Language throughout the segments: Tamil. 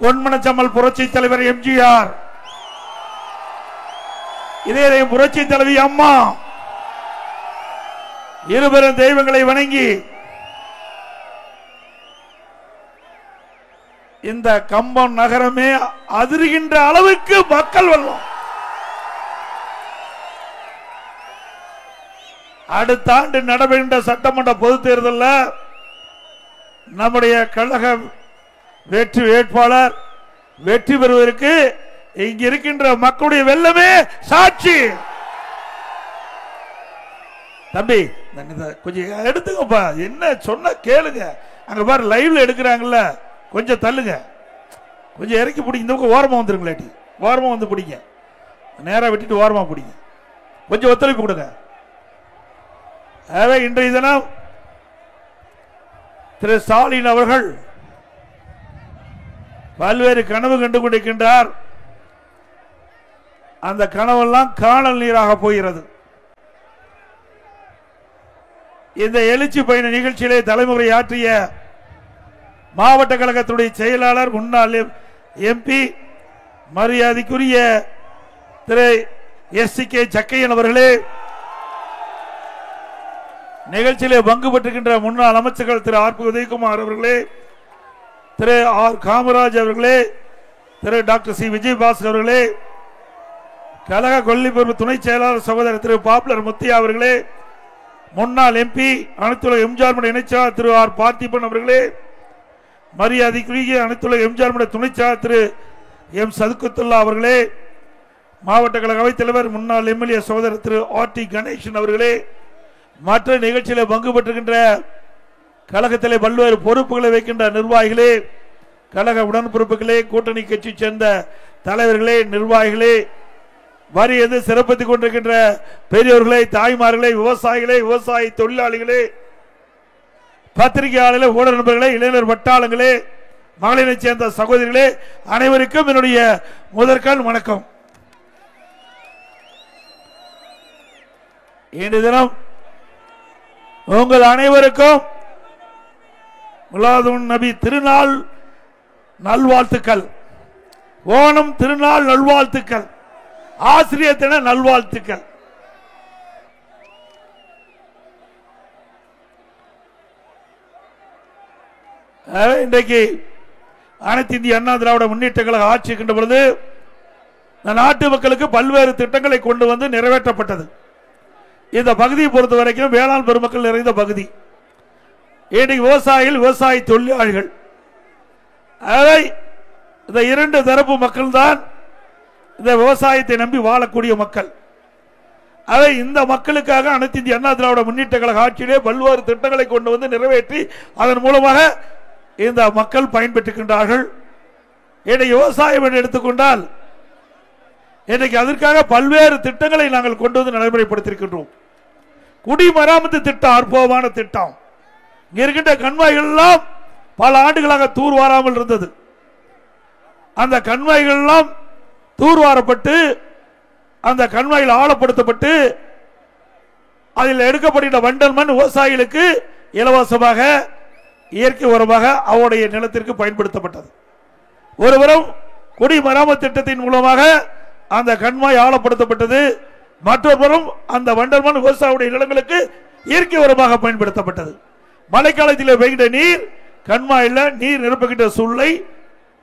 பொன்மனச்சம்மல் புரட்சி தலைவர் எம்ஜிஆர், இதே புரட்சி தலைவி அம்மா இருவரும் தெய்வங்களை வணங்கி இந்த கம்பம் நகரமே அதிர்கின்ற அளவுக்கு மக்கள் வெள்ளம். அடுத்த ஆண்டு நடைபெறுகின்ற சட்டமன்ற பொதுத் தேர்தலில் நம்முடைய கழக வெற்றி வேட்பாளர் வெற்றி பெறுவதற்கு இங்க இருக்கின்ற மக்களுடைய வெள்ளமே சாட்சி. தம்பி கொஞ்சம் எடுத்துங்கப்பா, என்ன சொன்ன கேளுங்க. அங்க பாரு லைவ்ல எடுக்கிறாங்கல்ல, கொஞ்சம் தள்ளுங்க, கொஞ்சம் இறக்கி பிடிங்க. இந்த பக்கம் ஓரமா வந்துருங்களாட்டி, ஓரமா வந்து பிடிங்க, நேரா விட்டுட்டு ஓரமா பிடிங்க, கொஞ்சம் ஒத்துழைப்பு கொடுங்க. ஆகவே இன்றைய தினம் திரு ஸ்டாலின் அவர்கள் பல்வேறு கனவு கண்டு கொண்டிருக்கின்றார். அந்த கனவெல்லாம் காணல் நீராக போகிறது. இந்த எழுச்சி பயண நிகழ்ச்சியிலே தலைமுறை ஆற்றிய மாவட்ட கழகத்துடைய செயலாளர் முன்னாள் எம்பி மரியாதைக்குரிய திரு SCK ஜக்கையன் அவர்களே, நிகழ்ச்சியிலே பங்கு பெற்றுகின்ற முன்னாள் அமைச்சர்கள் திரு ஆர். பி. உதயகுமார் அவர்களே, திரு ஆர். காமராஜ் அவர்களே, திரு டாக்டர் சி. விஜயபாஸ்கர் அவர்களே, கழக கொல்லிப்பொறுப்பு துணை செயலாளர் சகோதரர் திரு பாப்புலர் முத்தியா அவர்களே, முன்னாள் எம்பி அனைத்துலக எம்ஜிஆர் இணைச்சாளர் திரு ஆர். பார்த்திபன் அவர்களே, மரியாதைக்குரிய அனைத்துலக எம்ஜிஆர் துணை செயலாளர் திரு எம். சதுக்குத்துல்லா அவர்களே, மாவட்ட கழக அவைத் தலைவர் முன்னாள் MLA சகோதரர் திரு RT கணேசன் அவர்களே, மற்ற நிகழ்ச்சியில் பங்கு பெற்றுகின்ற கழகத்திலே பல்வேறு பொறுப்புகளை வைக்கின்ற நிர்வாகிகளே, கழக உடன்பிறப்புகளே, கூட்டணி கட்சி சேர்ந்த தலைவர்களே, நிர்வாகிகளே, வரி எது சிறப்பித்துக் கொண்டிருக்கின்ற பெரியோர்களே, தாய்மார்களே, விவசாயிகளே, விவசாய தொழிலாளிகளே, பத்திரிகையாளர்களே, ஊடக நண்பர்களே, இளைஞர் வட்டாளங்களே, மகளிரை சேர்ந்த சகோதரிகளே, அனைவருக்கும் என்னுடைய முதற்கண் வணக்கம். இன்றைய தினம் உங்கள் அனைவருக்கும் மிலாதுன் நபி திருநாள் நல்வாழ்த்துக்கள், ஓணம் திருநாள் நல்வாழ்த்துக்கள், ஆசிரியர் தின நல்வாழ்த்துக்கள். இன்றைக்கு அனைத்து இந்திய அண்ணா திராவிட முன்னேற்ற கழக ஆட்சி இருக்கின்ற பொழுது நாட்டு மக்களுக்கு பல்வேறு திட்டங்களை கொண்டு வந்து நிறைவேற்றப்பட்டது. இந்த பகுதியை பொறுத்த வரைக்கும் வேளாண் பெருமக்கள் நிறைந்த பகுதி. இன்னைக்கு விவசாயிகள், விவசாய தொழிலாளிகள், அதை இந்த இரண்டு தரப்பு மக்கள் தான் இந்த விவசாயத்தை நம்பி வாழக்கூடிய மக்கள். அதை இந்த மக்களுக்காக அனைத்து இந்திய அண்ணா திராவிட முன்னேற்ற கழக ஆட்சியிலே பல்வேறு திட்டங்களை கொண்டு வந்து நிறைவேற்றி அதன் மூலமாக இந்த மக்கள் பயன்பெற்றுகின்றார்கள். இன்னைக்கு விவசாயம் என்று எடுத்துக்கொண்டால் இன்னைக்கு அதற்காக பல்வேறு திட்டங்களை நாங்கள் கொண்டு வந்து நடைமுறைப்படுத்தியிருக்கின்றோம். குடிமராமத்து திட்டம் அற்புதமான திட்டம். இங்க இருக்கின்ற கண்மாய்கள் எல்லாம் பல ஆண்டுகளாக தூர்வாராமல் இருந்தது. அந்த கண்மாய்கள் எல்லாம் தூர்வாரப்பட்டு அந்த கண்மாய்கள் ஆழப்படுத்தப்பட்டு அதில் எடுக்கப்படுகின்ற வண்டல் மண் விவசாயிகளுக்கு இலவசமாக இயற்கை உரமாக அவருடைய நிலத்திற்கு பயன்படுத்தப்பட்டது. ஒருபுறம் குடிமராமத்து திட்டத்தின் மூலமாக அந்த கண்மாய் ஆழப்படுத்தப்பட்டது, மற்றொரு புறம் அந்த வண்டல் மண் விவசாயியுடைய நிலங்களுக்கு இயற்கை உரமாக பயன்படுத்தப்பட்டது. மழைக்காலத்தில் பெய்கின்ற நீர் கண்மாயில் நீர் நிரப்புகின்ற சூழ்நிலை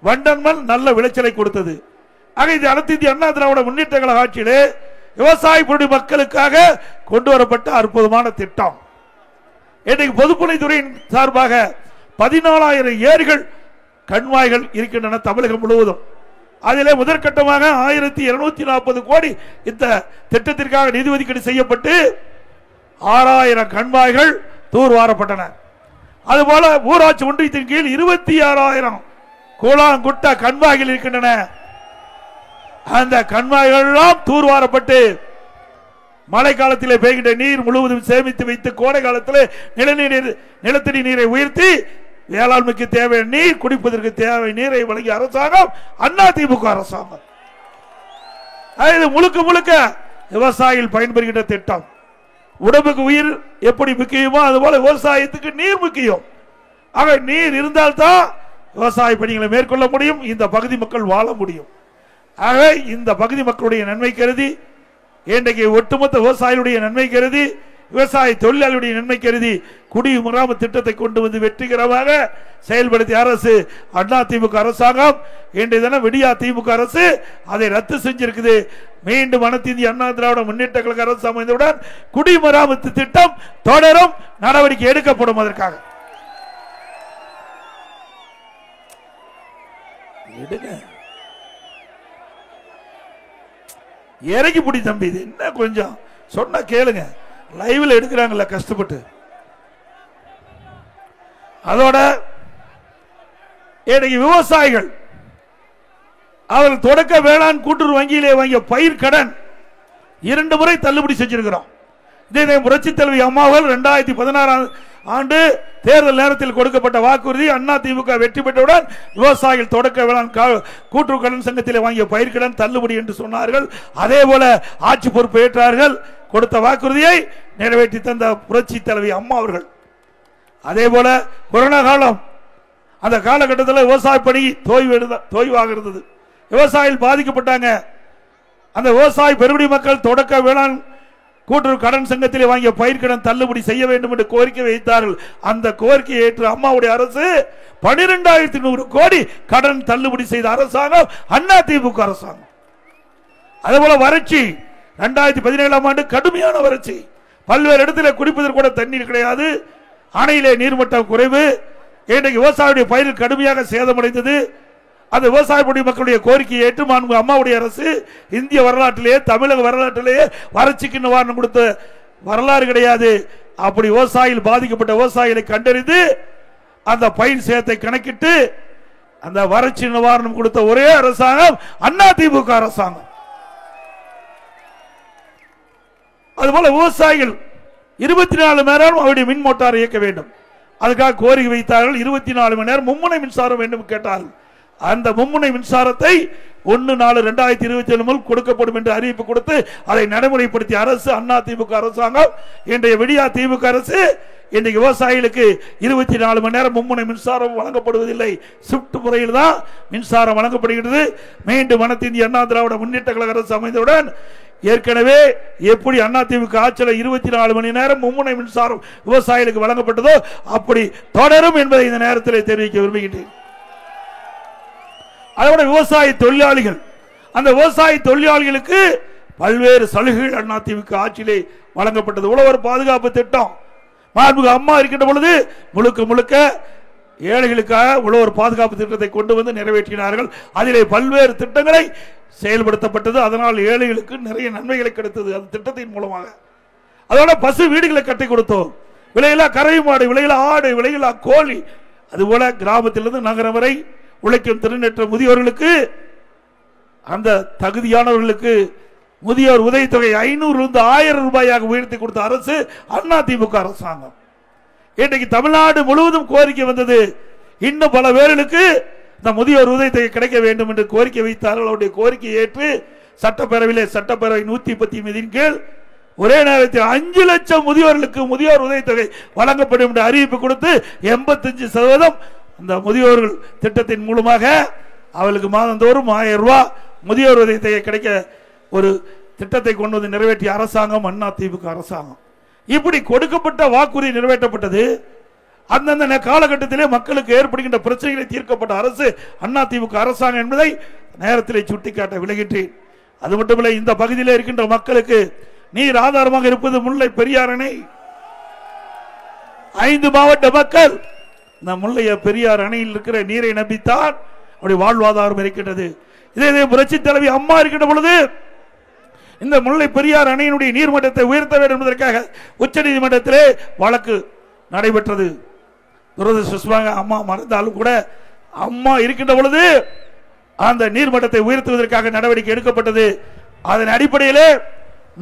வண்டல் மண் நல்ல விளைச்சலை கொடுத்தது. ஆக இது அனைத்து இந்திய அண்ணா திராவிட முன்னேற்ற கழக ஆட்சியிலே விவசாய மக்களுக்காக கொண்டு வரப்பட்ட அற்புதமான திட்டம். இன்றைக்கு பொதுப்பணித்துறையின் சார்பாக 14,000 ஏரிகள் கண்மாய்கள் இருக்கின்றன தமிழகம் முழுவதும். அதிலே முதற்கட்டமாக 1240 கோடி இந்த திட்டத்திற்காக நிதி ஒதுக்கீடு செய்யப்பட்டு 6000 கண்மாய்கள் தூர்வாரப்பட்டன. அதுபோல ஊராட்சி ஒன்றியத்தின் கீழ் 26,000 கூழாங்குட்ட கண்மாய்கள் இருக்கின்றன. அந்த கண்மாய்கள் எல்லாம் தூர்வாரப்பட்டு மழை காலத்திலே பெய்கின்ற நீர் முழுவதும் சேமித்து வைத்து கோடை காலத்தில் நிலத்தடி நீரை உயர்த்தி வேளாண்மைக்கு தேவையான நீர், குடிப்பதற்கு தேவை நீரை வழங்கிய அரசாங்கம் அதிமுக அரசாங்கம். இது முழுக்க முழுக்க விவசாயிகள் பயன்பெறுகின்ற திட்டம். உடம்புக்கு உயிர் எப்படி முக்கியமோ அதுபோல விவசாயத்துக்கு நீர் முக்கியம். ஆக நீர் இருந்தால்தான் விவசாய பணிகளை மேற்கொள்ள முடியும், இந்த பகுதி மக்கள் வாழ முடியும். ஆகவே இந்த பகுதி மக்களுடைய நன்மை கருதி, இன்றைக்கு ஒட்டுமொத்த விவசாயிகளுடைய நன்மை கருதி, விவசாய தொழிலாளர்களுடைய நன்மை கருதி குடிமராமத்து திட்டத்தை கொண்டு வந்து வெற்றிகரமாக செயல்படுத்திய அரசு அதிமுக அரசாங்கம். இன்றைய தினம் விடியா திமுக அரசு அதை ரத்து செஞ்சிருக்குது. மீண்டும் அனைத்து இந்திய அண்ணா திராவிட முன்னேற்ற கழக அரசு அமைந்தவுடன் குடிமராமத்து திட்டம் தொடரும், நடவடிக்கை எடுக்கப்படும். அதற்காக இறக்கி பிடி தம்பி, இது என்ன கொஞ்சம் சொன்னா கேளுங்க, லைவ்ல எடுக்கிறாங்கல்ல கஷ்டப்பட்டு. அதோட இன்னைக்கு விவசாயிகள் அவர்கள் தொடக்க வேளாண் கூட்டுறவு வங்கியிலே வாங்கிய பயிர் கடன் 2 முறை தள்ளுபடி செஞ்சிருக்கிறோம். இதே புரட்சி தலைவி அம்மாவர்கள் 2016 ஆண்டு தேர்தல் நேரத்தில் கொடுக்கப்பட்ட வாக்குறுதி, அண்ணா திமுக வெற்றி பெற்றவுடன் விவசாயிகள் தொடக்க வேளாண் கூட்டுறவு கடன் சங்கத்தில் வாங்கிய பயிர் கடன் தள்ளுபடி என்று சொன்னார்கள். அதே போல ஆட்சி பொறுப்பு ஏற்றார்கள், கொடுத்த வாக்குறுதியை நிறைவேற்றி தந்த புரட்சி தலைவி அம்மா அவர்கள். அதே போல கொரோனா காலம், அந்த காலகட்டத்தில் விவசாய பணி தோய்வாக இருந்தது, விவசாயிகள் பாதிக்கப்பட்டாங்க. அந்த விவசாய பெருங்குடி மக்கள் தொடக்க வேளாண் கூட்டுறவு கடன் சங்கத்தில் வாங்கிய பயிர் கடன் தள்ளுபடி செய்ய வேண்டும் என்று கோரிக்கை வைத்தார்கள். அந்த கோரிக்கையை ஏற்று அம்மாவுடைய அரசு 12,100 கோடி கடன் தள்ளுபடி செய்த அரசாங்கம் அண்ணா திமுக அரசாங்கம். அதேபோல வறட்சி 2017ஆம் ஆண்டு கடுமையான வறட்சி, பல்வேறு இடத்துல குடிப்பதற்கு கூட தண்ணீர் கிடையாது, அணையிலே நீர்மட்டம் குறைவு, இன்றைக்கு விவசாயிகளுடைய பயிர் கடுமையாக சேதமடைந்தது. அந்த விவசாய மக்களுடைய கோரிக்கையை ஏற்று அம்மாவுடைய அரசு இந்திய வரலாற்றிலேயே தமிழக வரலாற்றிலேயே வறட்சிக்கு நிவாரணம் கொடுத்த வரலாறு கிடையாது. அப்படி விவசாயிகள் பாதிக்கப்பட்ட விவசாயிகளை கண்டறிந்து அந்த பயிர் சேதத்தை கணக்கிட்டு அந்த வறட்சி நிவாரணம் கொடுத்த ஒரே அரசாங்கம் அண்ணா திமுக அரசாங்கம். அதுபோல விவசாயிகள் 24 மணி நேரம் அவருடைய மின் மோட்டார் இயக்க வேண்டும், அதுக்காக கோரிக்கை வைத்தார்கள். 24 மணி நேரம் மும்முனை மின்சாரம் வேண்டும் கேட்டார்கள். அந்த மும்முனை மின்சாரத்தை 1/4/2027 முதல் கொடுக்கப்படும் என்று அறிவிப்பு கொடுத்து அதை நடைமுறைப்படுத்திய அரசு அண்ணா திமுக அரசாங்கம். இன்றைய விடியா திமுக அரசு இன்றைக்கு விவசாயிகளுக்கு 24 மணி நேரம் மும்முனை மின்சாரம் வழங்கப்படுவதில்லை, ஷிப்ட் முறையில் தான் மின்சாரம் வழங்கப்படுகிறது. மீண்டும் அனைத்து இந்திய அண்ணா திராவிட முன்னேற்ற கழக அரசு அமைந்தவுடன் ஏற்கனவே எப்படி அண்ணா திமுக ஆட்சியில் 24 மணி நேரம் மும்முனை மின்சாரம் விவசாயிகளுக்கு வழங்கப்பட்டதோ அப்படி தொடரும் என்பதை இந்த நேரத்தில் தெரிவிக்க விரும்புகின்றேன். அதோட விவசாய தொழிலாளிகள், அந்த விவசாய தொழிலாளிகளுக்கு பல்வேறு சலுகைகள் அண்ணா திமுக ஆட்சியிலே வழங்கப்பட்டது. உழவர் பாதுகாப்பு திட்டம் மாண்புமிகு அம்மா இருக்கின்ற பொழுது முழுக்க முழுக்க ஏழைகளுக்காக உழவர் பாதுகாப்பு திட்டத்தை கொண்டு வந்து நிறைவேற்றினார்கள். அதிலே பல்வேறு திட்டங்களை செயல்படுத்தப்பட்டது. அதனால் ஏழைகளுக்கு நிறைய நன்மைகளை கிடைத்தது அந்த திட்டத்தின் மூலமாக. அதோட பசு வீடுகளை கட்டி கொடுத்தோம், விலையில்லா கறவை மாடு, விலையில்லா ஆடு, விலையில்லா கோழி. அதுபோல கிராமத்திலிருந்து நகரம் வரை உழைக்கும் திறனற்ற முதியோர்களுக்கு, அந்த தகுதியானவர்களுக்கு முதியோர் உதவித்தொகை 500 1000 ரூபாயாக உயர்த்தி கொடுத்த அரசு அண்ணா திமுக அரசாங்கம். இன்றைக்கு தமிழ்நாடு முழுவதும் கோரிக்கை வந்தது, இன்னும் பல பேர்களுக்கு இந்த முதியோர் உதவித்தொகை கிடைக்க வேண்டும் என்று கோரிக்கை வைத்தார்கள். அவருடைய கோரிக்கையை ஏற்று சட்டப்பேரவையிலே சட்டப்பேரவை 110 கீழ் ஒரே நேரத்தில் 5 லட்சம் முதியோர்களுக்கு முதியோர் உதவித்தொகை வழங்கப்படும் என்று அறிவிப்பு கொடுத்து 85% இந்த முதியோர்கள் திட்டத்தின் மூலமாக அவர்களுக்கு மாதந்தோறும் 1000 ரூபாய் முதியோர் உதவித்தொகை கிடைக்க ஒரு திட்டத்தை கொண்டு வந்து நிறைவேற்றிய அரசாங்கம் அண்ணா திமுக அரசாங்கம். இப்படி கொடுக்கப்பட்ட வாக்குறுதி நிறைவேற்றப்பட்டது. அந்தந்த காலகட்டத்திலே மக்களுக்கு ஏற்படுகின்ற பிரச்சனைகளை தீர்க்கப்பட்ட அரசு அண்ணா திமுக அரசாங்கம் என்பதை நேரத்திலே சுட்டிக்காட்ட விளைகின்றேன். அது மட்டுமல்ல, இந்த பகுதியில் இருக்கின்ற மக்களுக்கு நீர் ஆதாரமாக இருப்பது முல்லை பெரியார் அணை. 5 மாவட்ட மக்கள் இந்த முல்லை பெரியார் அணையில் இருக்கிற நீரை நம்பித்தான் அவருடைய வாழ்வாதாரம் இருக்கின்றது. இதே புரட்சி தலைவி அம்மா இருக்கின்ற பொழுது இந்த முல்லை பெரியார் அணையினுடைய நீர்மட்டத்தை உயர்த்த வேண்டும் என்பதற்காக உச்ச நீதிமன்றத்திலே வழக்கு நடைபெற்றது. துரதிருஷ்டவசமாக அம்மா மறந்தாலும் கூட அம்மா இருக்கின்ற பொழுது அந்த நீர்மட்டத்தை உயர்த்துவதற்காக நடவடிக்கை எடுக்கப்பட்டது. அதன் அடிப்படையிலே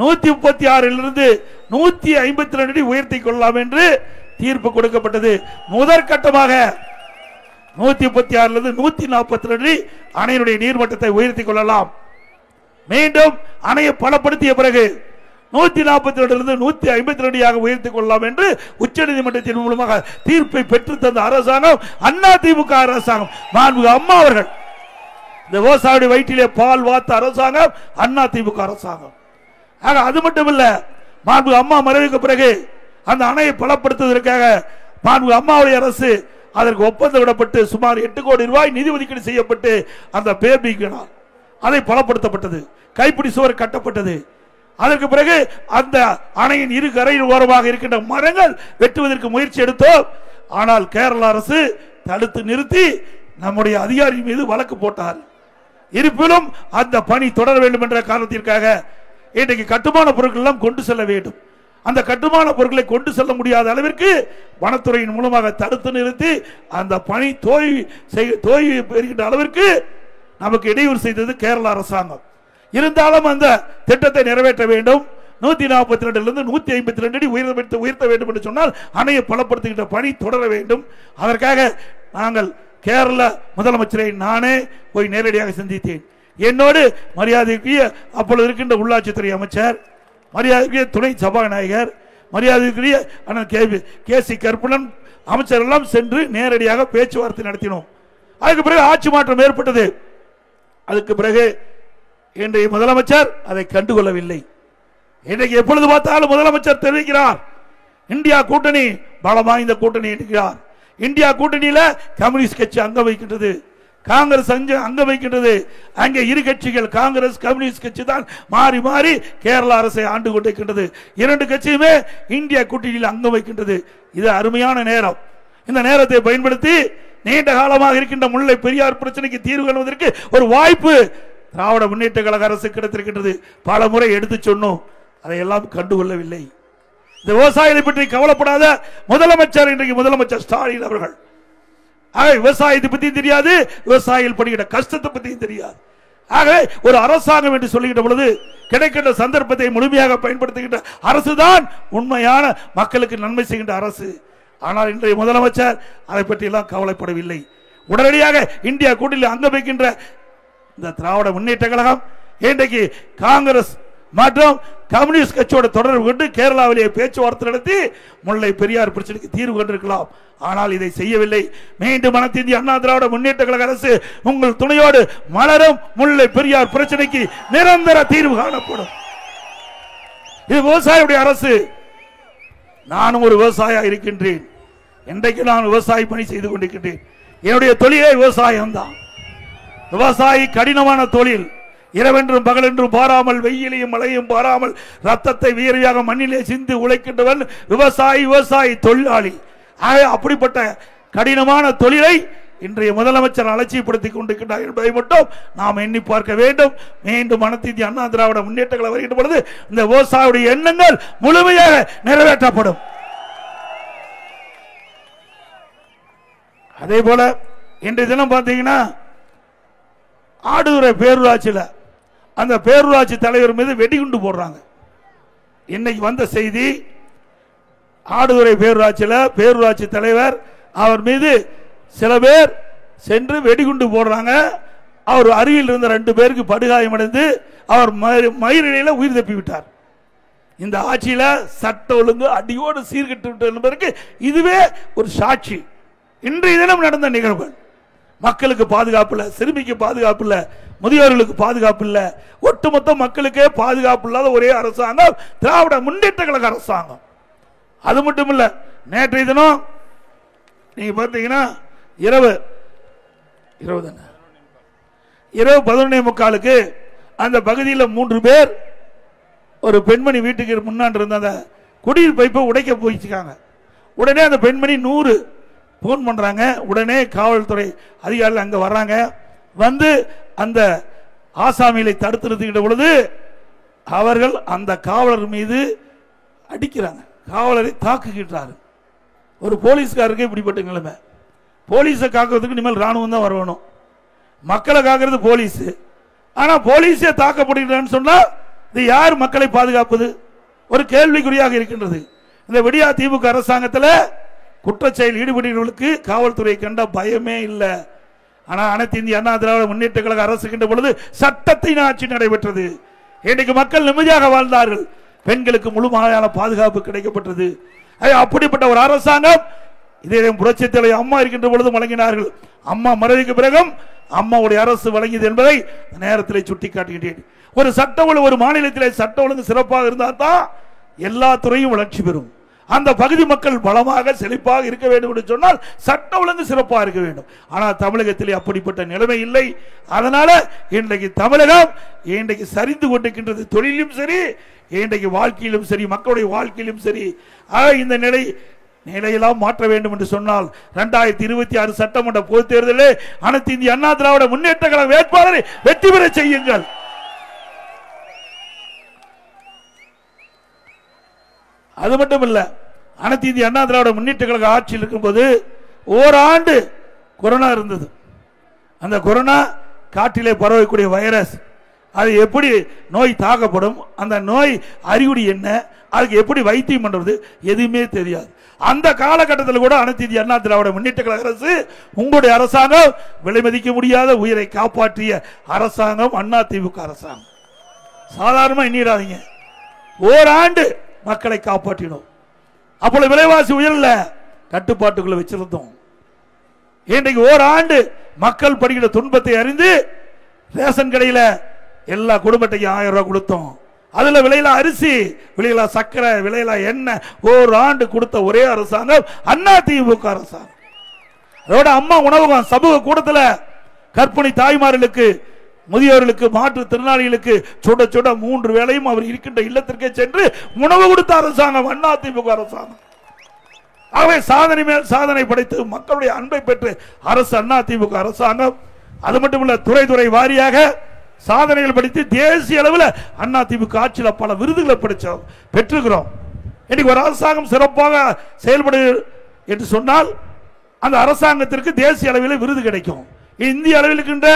136 152 அடி உயர்த்திக் கொள்ளலாம் என்று தீர்ப்பு கொடுக்கப்பட்டது. முதற்கட்டமாக 136 142 அடி அணையினுடைய நீர்மட்டத்தை உயர்த்திக் கொள்ளலாம். மீண்டும் அணையை பலப்படுத்திய பிறகு 142 152 உயர்த்திக் கொள்ளலாம் என்று உச்சநீதிமன்றத்தின் மூலமாக தீர்ப்பை பெற்று தந்த அரசாங்கம் அதிமுக அரசாங்கம். மாண்புமிகு அம்மா அவர்கள் இந்த விவசாயியுடைய வயிற்றிலே பால் வாத்த அரசாங்கம் அதிமுக அரசாங்கம். அது மட்டுமல்ல, மாண்புமிகு அம்மா மறைவுக்கு பிறகு அந்த அணையை பலப்படுத்துவதற்காக மாண்புமிகு அம்மாவுடைய அரசு அதற்கு ஒப்பந்தம் விடப்பட்டு சுமார் 8 கோடி ரூபாய் நிதி ஒதுக்கீடு செய்யப்பட்டு அந்த பேபி அதை பலப்படுத்தப்பட்டது. கைப்பிடி சுவர் கட்டப்பட்டது. அதற்கு பிறகு அந்த அணையின் இரு கரையில் ஓரமாக இருக்கின்ற மரங்கள் வெட்டுவதற்கு முயற்சி எடுத்தோம். ஆனால் கேரள அரசு தடுத்து நிறுத்தி நம்முடைய அதிகாரி மீது வழக்கு போட்டார். இருப்பினும் அந்த பணி தொடர வேண்டும் என்ற காரணத்திற்காக இன்றைக்கு கட்டுமான பொருட்கள் எல்லாம் கொண்டு செல்ல வேண்டும். அந்த கட்டுமான பொருட்களை கொண்டு செல்ல முடியாத அளவிற்கு வனத்துறையின் மூலமாக தடுத்து நிறுத்தி அந்த பணி தோல்வி பெறுகின்ற அளவிற்கு நமக்கு இடையூறு செய்தது கேரள அரசாங்கம். இருந்தாலும் அந்த திட்டத்தை நிறைவேற்ற வேண்டும். 142 152 அடி உயர்த்த வேண்டும் என்று சொன்னால் அணையை பலப்படுத்துகின்ற பணி தொடர வேண்டும். அதற்காக நாங்கள் கேரள முதலமைச்சரை நானே போய் நேரடியாக சந்தித்தேன். என்னோடு மரியாதைக்குரிய அப்பொழுது இருக்கின்ற உள்ளாட்சித்துறை அமைச்சர், மரியாதைக்குரிய துணை சபாநாயகர், மரியாதைக்குரிய கே.சி. கருப்பணன் அமைச்சர் எல்லாம் சென்று நேரடியாக பேச்சுவார்த்தை நடத்தினோம். அதுக்கு பிறகு ஆட்சி மாற்றம் ஏற்பட்டது. அதுக்கு பிறகு இன்றைய முதலமைச்சர் அதை கண்டுகொள்ளவில்லை. இன்றைக்கு எப்பொழுது பார்த்தாலும் முதலமைச்சர் தெரிவிக்கிறார் இந்தியா கூட்டணி பலம் வாய்ந்த கூட்டணி என்கிறார். இந்தியா கூட்டணியில கம்யூனிஸ்ட் கட்சி அங்க வைக்கின்றது, காங்கிரஸ் அங்க வைக்கின்றது. அங்கே இரு கட்சிகள் காங்கிரஸ் கம்யூனிஸ்ட் கட்சி தான் மாறி மாறி கேரள அரசை ஆண்டு கொண்டிருக்கின்றது. இரண்டு கட்சியுமே இந்தியா கூட்டணியில் அங்க வைக்கின்றது. இது அருமையான நேரம். இந்த நேரத்தை பயன்படுத்தி நீண்ட காலமாக இருக்கின்ற முல்லை பெரியார் பிரச்சனைக்கு தீர்வு காணுவதற்கு ஒரு வாய்ப்பு திராவிட முன்னேற்ற கழக அரசு கிடைத்திருக்கின்றது. பல முறை எடுத்து சொன்னோம், அதையெல்லாம் கண்டுகொள்ளவில்லை. இந்த விவசாயிகளை பற்றி கவலைப்படாத முதலமைச்சர் இன்றைக்கு முதலமைச்சர் ஸ்டாலின் அவர்கள் விவசாயத்தை பற்றியும் தெரியாது, விவசாயிகள் படுகிற கஷ்டத்தை பற்றியும் தெரியாது. ஆகவே ஒரு அரசாங்கம் என்று சொல்லுகின்ற பொழுது கிடைக்கின்ற சந்தர்ப்பத்தை முழுமையாக பயன்படுத்துகின்ற அரசுதான் உண்மையான மக்களுக்கு நன்மை செய்கின்ற அரசு. ஆனால் இன்றைய முதலமைச்சர் அதை பற்றி எல்லாம் கவலைப்படவில்லை. உடனடியாக இந்தியா கூட்டணியில் அங்க வைக்கின்ற இந்த திராவிட முன்னேற்ற கழகம் இன்றைக்கு காங்கிரஸ் மற்றும் கம்யூனிஸ்ட் கட்சியோட தொடர்பு கொண்டு கேரளாவிலேயே பேச்சுவார்த்தை நடத்தி முல்லை பெரியார் பிரச்சனைக்கு தீர்வு கண்டிருக்கலாம். ஆனால் இதை செய்யவில்லை. மீண்டும் அனைத்து இந்திய அண்ணா திராவிட முன்னேற்ற கழக அரசு உங்கள் துணையோடு மலரும் முல்லை பெரியார் பிரச்சனைக்கு நிரந்தர தீர்வு காணப்படும். இது விவசாயியுடைய அரசு. நானும் ஒரு விவசாயியா இருக்கின்றேன். இன்றைக்கு நான் விவசாய பணி செய்து கொண்டிருக்கின்றேன். என்னுடைய தொழிலே விவசாயம் தான். விவசாயி கடினமான தொழில். இரவென்றும் பகலென்றும் பாராமல், வெயிலையும் மழையும் பாராமல் ரத்தத்தை வீரியாக மண்ணிலே சிந்து உழைக்கின்றவன் விவசாயி. விவசாயி தொழிலாளி. அப்படிப்பட்ட கடினமான தொழிலை இன்றைய முதலமைச்சர் அலட்சியப்படுத்திக் கொண்டிருக்கிறார் என்பதை மட்டும் நாம் எண்ணி பார்க்க வேண்டும். மீண்டும் அனைத்து இந்திய அண்ணா திராவிட முன்னேற்ற கழகம் வருகின்ற பொழுது இந்த விவசாயியுடைய எண்ணங்கள் முழுமையாக நிறைவேற்றப்படும். அதே போல இன்றைய தினம் பார்த்தீங்கன்னா ஆடுதுறை பேரூராட்சியில் அந்த பேரூராட்சி தலைவர் மீது வெடிகுண்டு போடுறாங்க. இன்னைக்கு வந்த செய்தி, ஆடுதுறை பேரூராட்சியில் பேரூராட்சி தலைவர் அவர் மீது சில பேர் சென்று வெடிகுண்டு போடுறாங்க. அவர் அருகில் இருந்த 2 பேருக்கு படுகாயமடைந்து அவர் மயிரிழையில் உயிர் தப்பி விட்டார். இந்த ஆட்சியில் சட்ட ஒழுங்கு அடியோடு சீர்கட்டு விட்டது என்பதற்கு இதுவே ஒரு சாட்சி. இன்றைய தினம் நடந்த நிகழ்வுகள். மக்களுக்கு பாதுகாப்பு இல்லை, சிறுமிக்கு பாதுகாப்பு இல்லை, முதியோர்களுக்கு பாதுகாப்பு இல்லை, ஒட்டுமொத்த மக்களுக்கே பாதுகாப்பு இல்லாத ஒரே அரசாங்கம் திராவிட முன்னேற்ற கழக அரசாங்கம். அது மட்டும் இல்ல, நேற்றைய தினம் நீங்க பார்த்தீங்கன்னா இரவு 11:45 அந்த பகுதியில் 3 பேர் ஒரு பெண்மணி வீட்டுக்கு முன்னாடி இருந்த அந்த குடிநீர் பைப்பை உடைக்க போயிச்சுக்காங்க. உடனே அந்த பெண்மணி 100 போன் பண்றாங்க. உடனே காவல்துறை அதிகாரிகள் அங்க வர்றாங்க. வந்து அந்த ஆசாமிகளை தடுத்து நிறுத்துகின்ற பொழுது அவர்கள் அந்த காவலர் மீது அடிக்கிறாங்க. காவலரை தாக்குகிறார்கள். ஒரு போலீஸ்காரருக்கு இப்படிப்பட்ட நிலைமை. போலீஸை காக்கிறதுக்கு இனிமேல் ராணுவம் தான் வரணும். மக்களை காக்கிறது போலீஸ். ஆனா போலீஸே தாக்கப்படுகிறான்னு சொன்னா இது யார் மக்களை பாதுகாப்பது? ஒரு கேள்விக்குறியாக இருக்கின்றது. இந்த விடியா திமுக அரசாங்கத்தில் குற்றச்செயல் ஈடுபடுகிறவர்களுக்கு காவல்துறை கண்ட பயமே இல்லை. ஆனால் அனைத்து இந்திய அண்ணா திராவிட முன்னேற்ற கழக அரசுகின்ற பொழுது சட்டத்தின் ஆட்சி நடைபெற்றது. இன்றைக்கு மக்கள் நிம்மதியாக வாழ்ந்தார்கள். பெண்களுக்கு முழுமையான பாதுகாப்பு கிடைக்கப்பட்டது. அப்படிப்பட்ட ஒரு அரசாங்கம் இதே புரட்சித் தலைவர் அம்மா இருக்கின்ற பொழுது வழங்கினார்கள். அம்மா மறைவுக்கு பிறகும் அம்மாவுடைய அரசு வழங்கியது என்பதை நேரத்தில் சுட்டிக்காட்டுகின்றேன். ஒரு சட்ட ஒழுங்கு, ஒரு மாநிலத்தில் சட்ட ஒழுங்கு சிறப்பாக இருந்தால் தான் எல்லா துறையும் வளர்ச்சி பெறும். அந்த பகுதி மக்கள் பலமாக செழிப்பாக இருக்க வேண்டும் என்று சொன்னால் சட்ட ஒழுங்கு சிறப்பாக இருக்க வேண்டும். ஆனால் தமிழகத்திலே அப்படிப்பட்ட நிலைமை இல்லை. அதனால இன்றைக்கு தமிழகம் இன்றைக்கு சரிந்து கொண்டிருக்கின்றது. தொழிலும் சரி, இன்றைக்கு வாழ்க்கையிலும் சரி, மக்களுடைய வாழ்க்கையிலும் சரி. இந்த நிலையெல்லாம் மாற்ற வேண்டும் என்று சொன்னால் 2026 சட்டமன்ற பொதுத் தேர்தலில் அனைத்து இந்திய அண்ணா திராவிட முன்னேற்ற கழக வேட்பாளரை வெற்றி பெற செய்யுங்கள். அது மட்டும் இல்ல, அனைத்து இந்திய அண்ணா திராவிட முன்னேற்ற கழக ஆட்சியில் இருக்கும்போது ஓராண்டு கொரோனா இருந்தது. அந்த கொரோனா காட்டிலே பரவக்கூடிய வைரஸ், அது எப்படி நோய் தாக்கப்படும், அந்த நோய் அறிகுறி என்ன, அதுக்கு எப்படி வைத்தியம் பண்றது எதுவுமே தெரியாது. அந்த காலகட்டத்தில் கூட அனைத்து இந்திய அண்ணா திராவிட முன்னேற்ற கழக அரசு, உங்களுடைய அரசாங்கம், விலை மதிக்க முடியாத உயிரை காப்பாற்றிய அரசாங்கம் அண்ணா திமுக அரசாங்கம். சாதாரணமா எண்ணிடாதீங்க, ஓராண்டு மக்களை காப்பாற்றினோம். அப்பொழுது விலைவாசி உயர்ல கட்டுப்பாட்டுக்குள்ள வச்சிருந்தோம். இன்றைக்கு ஓராண்டு மக்கள் படுகிற துன்பத்தை அறிந்து ரேஷன் கடையில் எல்லா குடும்பத்தையும் 1000 ரூபாய் கொடுத்தோம். அதுல விலையில அரிசி, விலையில சக்கரை, விலையில எண்ணெய் ஓராண்டு கொடுத்த ஒரே அரசாங்கம் அண்ணா திமுக அரசாங்கம். அதோட அம்மா உணவகம் சமூக கூடத்தில் கர்ப்பிணி தாய்மார்களுக்கு, முதியோர்களுக்கு, மாற்றுத்திறனாளிகளுக்கு சுட சுட 3 வேளையும் அவர் இருக்கின்ற இல்லத்திற்கே சென்று உணவு கொடுத்த அரசாங்கம் அண்ணா திமுக அரசாங்கம். ஆகவே சாதனை மேல் சாதனை படைத்து மக்களுடைய அன்பை பெற்று அரசு அண்ணா திமுக அரசாங்கம். அது மட்டுமல்ல, துறை துறை வாரியாக சாதனைகள் படித்து தேசிய அளவில் அண்ணா திமுக ஆட்சியில் பல விருதுகளை பெற்றுகிறோம். இன்னைக்கு ஒரு அரசாங்கம் சிறப்பாக செயல்படு என்று சொன்னால் அந்த அரசாங்கத்திற்கு தேசிய அளவில் விருது கிடைக்கும். இந்திய அளவில் இருக்கின்ற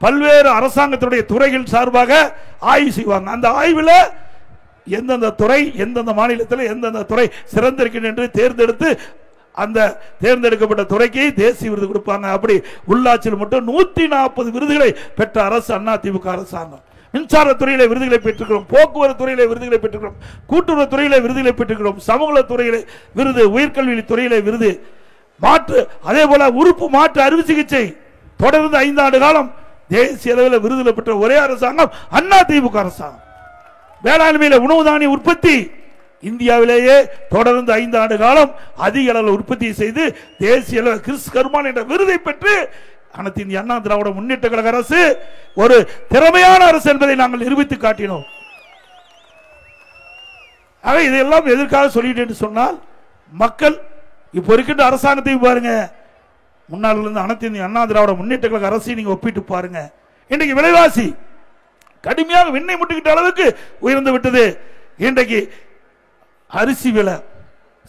பல்வேறு அரசாங்கத்தினுடைய துறைகள் சார்பாக ஆய்வு செய்வாங்க. அந்த ஆய்வில் எந்தெந்த துறை, எந்தெந்த மாநிலத்தில் எந்தெந்த துறை சிறந்திருக்கின்றன என்று தேர்ந்தெடுத்து அந்த தேர்ந்தெடுக்கப்பட்ட துறைக்கு தேசிய விருது கொடுப்பாங்க. அப்படி உள்ளாட்சியில் மட்டும் 140 விருதுகளை பெற்ற அரசு அண்ணா திமுக அரசாங்கம். மின்சாரத்துறையில விருதுகளை பெற்றுக்கிறோம், போக்குவரத்து துறையில விருதுகளை பெற்றுக்கிறோம், கூட்டுறவு துறையில விருதுகளை பெற்றுக்கிறோம், சமூக துறையில விருது, உயர்கல்வி துறையில விருது, மாற்று அதே போல உறுப்பு மாற்று அறுவை சிகிச்சை தொடர்ந்து 5 ஆண்டு காலம் தேசிய அளவில் விருதுகளை பெற்ற ஒரே அரசாங்கம் அண்ணா திமுக அரசாங்கம். வேளாண்மையில உணவு தானிய உற்பத்தி இந்தியாவிலேயே தொடர்ந்து 5 ஆண்டு காலம் அதிக அளவில் உற்பத்தி செய்து தேசிய அளவில் கிறிஸ் கர்மான் என்ற விருதை பெற்று அனைத்து இந்திய அண்ணா திராவிட முன்னேற்ற கழக அரசு ஒரு திறமையான அரசு என்பதை நாங்கள் நிரூபித்து காட்டினோம். ஆக இதெல்லாம் எதற்காக சொல்லிட்டு சொன்னால், மக்கள் இப்ப இருக்கின்ற அரசாங்கத்தையும் பாருங்க, முன்னாள் இருந்து அனைத்து இந்திய அண்ணா திராவிட முன்னேற்ற கழக அரசை நீங்க ஒப்பிட்டு பாருங்க. இன்றைக்கு விலைவாசி கடுமையாக விண்ணை முட்டுக்கிட்ட அளவுக்கு உயர்ந்து விட்டது. இன்றைக்கு அரிசி விலை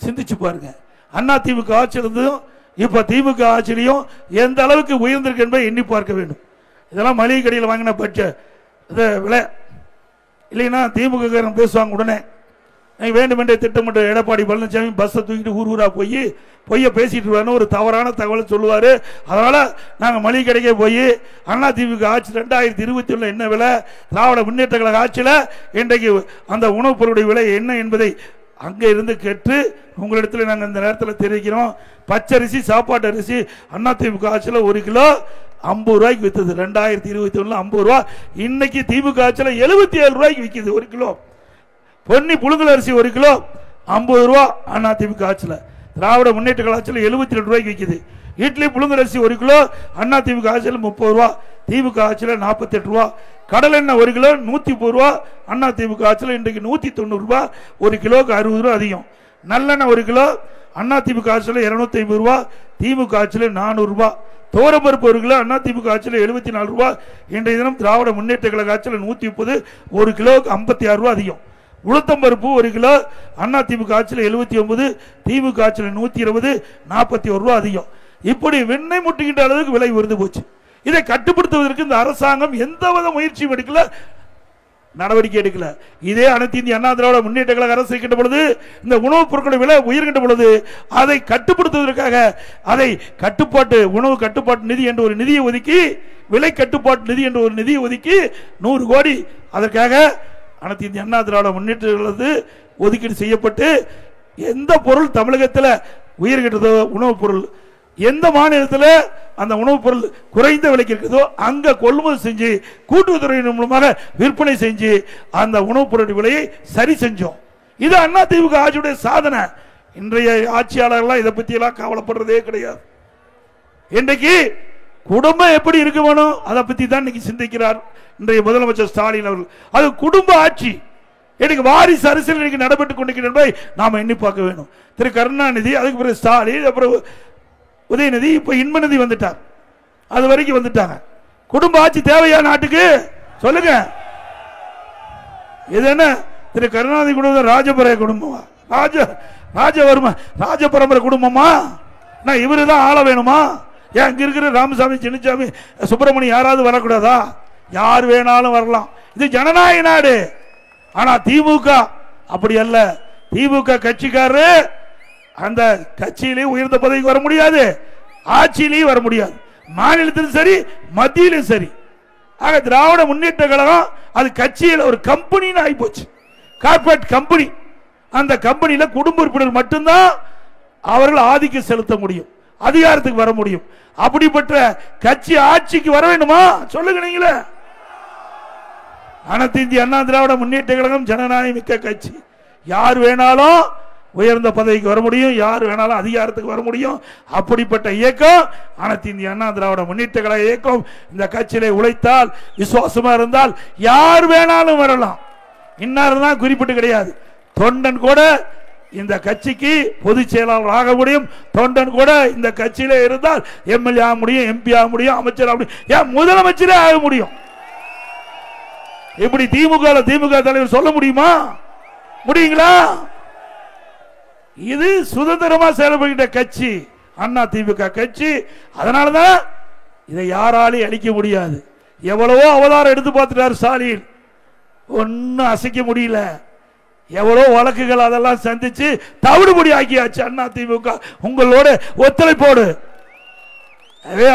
சிந்திச்சு பாருங்க, அண்ணா திமுக ஆட்சியிலிருந்தும் இப்ப திமுக ஆட்சியிலையும் எந்த அளவுக்கு உயர்ந்திருக்கு என்பதை எண்ணி பார்க்க வேண்டும். இதெல்லாம் மளிகை கடையில் வாங்கின பட்ச விலை இல்லைன்னா திமுக பேசுவாங்க உடனே வேண்டுமென்றே திட்டமிட்ட எடப்பாடி பழனிசாமி பஸ்ஸை தூக்கிட்டு ஊர் ஊரா போய் பொய்ய பேசிட்டு இருவாருன்னு ஒரு தவறான தகவலை சொல்லுவாரு. அதனால நாங்கள் மளிகை கடைக்கே போய் அண்ணா திமுக ஆட்சி 2021 என்ன விலை, திராவிட முன்னேற்ற கழக ஆட்சியில் இன்றைக்கு அந்த உணவுப் பொருளுடைய விலை என்ன என்பதை அங்கே இருந்து கேட்டு உங்களிடத்தில் நாங்கள் இந்த நேரத்தில் தெரிவிக்கிறோம். பச்சரிசி, சாப்பாட்டு அரிசி அண்ணா திமுக ஆட்சியில் 1 கிலோ 50 ரூபாய்க்கு வித்தது. 2021 50 ரூபா. இன்னைக்கு திமுக ஆட்சியில் 77 ரூபாய்க்கு விற்கிது 1 கிலோ. பொன்னி புழுங்கல் அரிசி 1 கிலோ 50 ரூபா அண்ணா திமுக ஆட்சியில். திராவிட முன்னேற்ற கழக ஆட்சியில் 72 ரூபாய்க்கு விற்கிது. இட்லி புழுங்கல் அரிசி 1 கிலோ அண்ணா திமுக ஆட்சியில் 30 ரூபா, திமுக ஆட்சியில் 48 ரூபா. கடல் எண்ணெய் 1 கிலோ 130 ரூபா, அண்ணா திமுக ஆட்சியில் இன்றைக்கு 190 ரூபா, 1 கிலோக்கு 60 ரூபா அதிகம். நல்லெண்ணெய் 1 கிலோ அண்ணா திமுக ஆட்சியில் 250 ரூபா, திமுக ஆட்சியில் 400 ரூபா. துவரம்பருப்பு 1 கிலோ அண்ணா திமுக ஆட்சியில் 74 ரூபா. இன்றைய தினம் திராவிட முன்னேற்ற கழக ஆட்சியில் 130, 1 கிலோக்கு 56 ரூபா அதிகம். உளுத்தம்பருப்பு 1 கிலோ அண்ணா திமுக ஆட்சியில் 79, திமுக ஆட்சியில் 120, 41 ரூபா அதிகம். இப்படி வெண்ணெய் முட்டுகின்ற அளவுக்கு விலை உயர்ந்து போச்சு. இதை கட்டுப்படுத்துவதற்கு இந்த அரசாங்கம் எந்தவித முயற்சியும் எடுக்கல, நடவடிக்கை எடுக்கல. இதே அனைத்து இந்திய அண்ணா திராவிட முன்னேற்ற கழக அரசு இருக்கின்ற பொழுது, இந்த உணவுப் பொருட்களுடைய விலை உயர்கின்ற பொழுது அதை கட்டுப்படுத்துவதற்காக அதை கட்டுப்பாட்டு உணவு கட்டுப்பாட்டு நிதி என்ற ஒரு நிதியை ஒதுக்கி, விலை கட்டுப்பாட்டு நிதி என்ற ஒரு நிதியை ஒதுக்கி 100 கோடி அதற்காக அனைத்து இந்திய அண்ணா திராவிட முன்னேற்ற ஒதுக்கீடு செய்யப்பட்டு எந்த பொருள் தமிழகத்தில் உயர்கிட்டதோ உணவுப் பொருள், எந்த மாநிலத்தில் அந்த உணவுப் பொருள் குறைந்த விலைக்கு இருக்குதோ அங்க கொள்முதல் செஞ்சு கூட்டுறவுத்துறையின் மூலமாக விற்பனை செஞ்சு அந்த உணவுப் பொருள் விலையை சரி செஞ்சோம். இது அண்ணா திமுக ஆட்சியுடைய சாதனை. இன்றைய ஆட்சியாளர்கள் இதை பத்தி எல்லாம் கவலைப்படுறதே கிடையாது. இன்றைக்கு குடும்பம் எப்படி இருக்க வேணும் அதை பத்தி தான் இன்னைக்கு சிந்திக்கிறார் இன்றைய முதலமைச்சர் ஸ்டாலின் அவர்கள். அது குடும்ப ஆட்சி. எனக்கு வாரிசு அரசியல் இன்னைக்கு நடைபெற்றுக் கொண்டிருக்கிறது என்பதை நாம எண்ணி பார்க்க வேண்டும். திரு கருணாநிதி, அதுக்கு பிறகு ஸ்டாலின், அப்புறம் உதயநிதி, இப்ப இன்பநிதி வந்துட்டார், அது வரைக்கும் வந்துட்டாங்க. குடும்ப ஆட்சி தேவையா நாட்டுக்கு? சொல்லுங்க. இது என்ன திரு கருணாநிதி குடும்பம் ராஜபரம்பரை குடும்பமா? ராஜவர்ம ராஜ பரம்பரை குடும்பமா? இவரு தான் ஆள வேணுமா? ஏன் இங்க இருக்கிற ராமசாமி, சின்னசாமி, சுப்பிரமணியம் யாராவது வரக்கூடாதா? யார் வேணாலும் வரலாம். இது ஜனநாயக நாடு. ஆனா திமுக அப்படி அல்ல. திமுக கட்சிக்காரரு அந்த கட்சியிலேயே உயர்ந்த பதவிக்கு வர முடியாது, ஆட்சியிலேயே வர முடியாது, மாநிலத்திலும் சரி மத்தியிலும் சரி. ஆக திராவிட முன்னேற்ற கழகம் அது கட்சியில் ஒரு கம்பெனின்னு ஆகி போச்சு, கார்பரேட் கம்பெனி. அந்த கம்பெனியில குடும்ப உறுப்பினர் மட்டும்தான் அவர்கள் ஆதிக்கம் செலுத்த முடியும், அதிகாரத்துக்கு வர முடியும். அப்படிப்பட்ட கட்சி ஆட்சிக்கு வர வேண்டுமா? சொல்லுங்க நீங்களே. அனைத்து இந்திய அண்ணா திராவிட முன்னேற்ற கழகம் ஜனநாயக மிக்க கட்சி. யார் வேணாலும் உயர்ந்த பதவிக்கு வர முடியும், யார் வேணாலும் அதிகாரத்துக்கு வர முடியும். அப்படிப்பட்ட இயக்கம் அனைத்து இந்திய அண்ணா திராவிட முன்னேற்ற கழக இயக்கம். இந்த கட்சியிலே உழைத்தால், விசுவாசமா இருந்தால் யார் வேணாலும் வரலாம். இன்னார் தான் குறிப்பிட்டு கிடையாது. தொண்டன் கூட இந்த கட்சிக்கு பொதுச் செயலாளர் ஆக முடியும். தொண்டன் கூட இந்த கட்சியிலே இருந்தால் எம்எல்ஏ ஆக முடியும், எம்பி ஆக முடியும், அமைச்சர் ஆக முடியும், ஏன் முதலமைச்சரே ஆக முடியும். இப்படி திமுக தலைவர் சொல்ல முடியுமா? முடியுங்களா? இது சுதந்திரமா செயல்படுகின்ற கட்சி அண்ணா திமுக கட்சி. அதனாலதான் இதை யாராலையும் அழிக்க முடியாது. எவ்வளவோ அவதாரம் எடுத்து பார்த்துட்டார் ஸ்டாலின், ஒன்னும் அசைக்க முடியல. எவ்வளவு வழக்குகள் அதெல்லாம் சந்திச்சு தவிடுபடி ஆக்கியாச்சு அண்ணா திமுக. உங்களோட ஒத்துழைப்போடு